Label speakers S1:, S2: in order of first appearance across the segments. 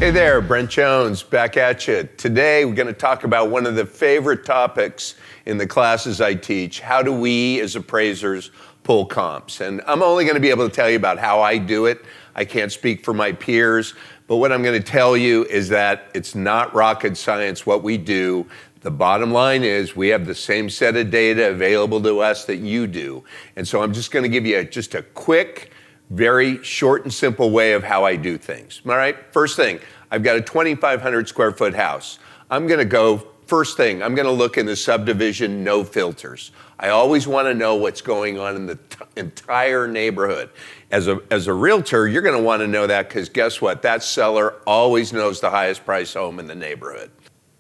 S1: Hey there, Brent Jones, back at you. Today we're going to talk about one of the favorite topics in the classes I teach. How do we as appraisers pull comps? And I'm only going to be able to tell you about how I do it. I can't speak for my peers, but what I'm going to tell you is that it's not rocket science what we do. The bottom line is we have the same set of data available to us that you do. And so I'm just going to give you just a quick, very short and simple way of how I do things. All right, first thing, I've got a 2,500 square foot house. I'm going to go, first thing, I'm going to look in the subdivision, no filters. I always want to know what's going on in the entire neighborhood. As a realtor, you're going to want to know that because guess what? That seller always knows the highest price home in the neighborhood.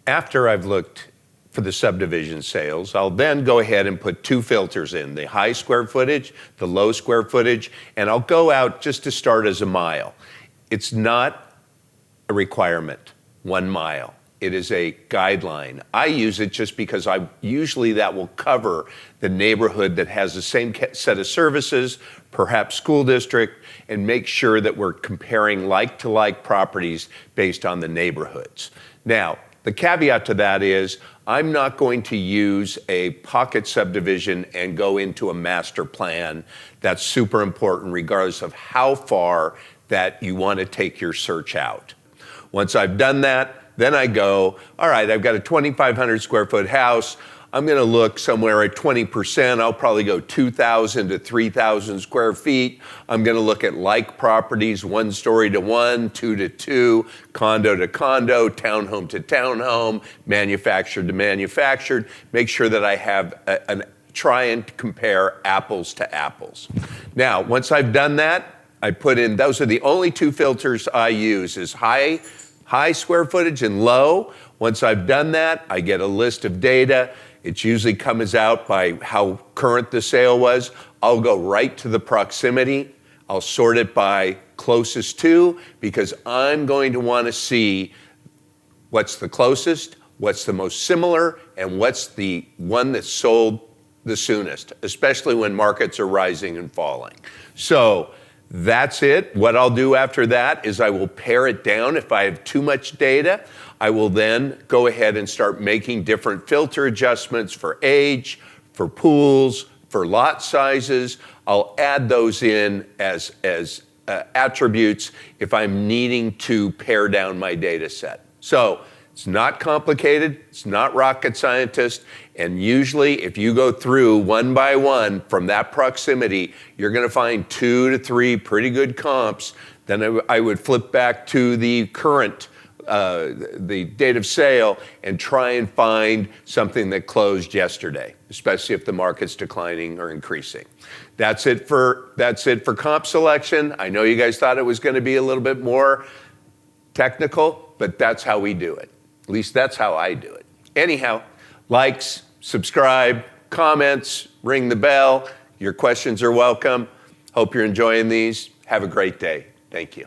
S1: After I've looked for the subdivision sales, I'll then go ahead and put two filters in, the high square footage, the low square footage, and I'll go out just to start as a mile. It's not a requirement, 1 mile. It is a guideline. I use it just because usually that will cover the neighborhood that has the same set of services, perhaps school district, and make sure that we're comparing like-to-like properties based on the neighborhoods. Now, the caveat to that is I'm not going to use a pocket subdivision and go into a master plan. That's super important regardless of how far that you want to take your search out. Once I've done that, then I go, all right, I've got a 2,500 square foot house. I'm going to look somewhere at 20%. I'll probably go 2,000 to 3,000 square feet. I'm going to look at like properties, 1 story to 1, 2 to 2, condo to condo, townhome to townhome, manufactured to manufactured. Make sure that I have try and compare apples to apples. Now, once I've done that, I put in, those are the only 2 filters I use, is high square footage and low. Once I've done that, I get a list of data. It usually comes out by how current the sale was. I'll go right to the proximity. I'll sort it by closest to, because I'm going to want to see what's the closest, what's the most similar, and what's the one that sold the soonest, especially when markets are rising and falling. So that's it. What I'll do after that is I will pare it down. If I have too much data, I will then go ahead and start making different filter adjustments for age, for pools, for lot sizes. I'll add those in as attributes if I'm needing to pare down my data set. So it's not complicated, it's not rocket scientist, and usually if you go through one by one from that proximity, you're going to find 2 to 3 pretty good comps. Then I would flip back to the current, the date of sale, and try and find something that closed yesterday, especially if the market's declining or increasing. That's it for comp selection. I know you guys thought it was going to be a little bit more technical, but that's how we do it. At least that's how I do it. Anyhow, likes, subscribe, comments, ring the bell. Your questions are welcome. Hope you're enjoying these. Have a great day. Thank you.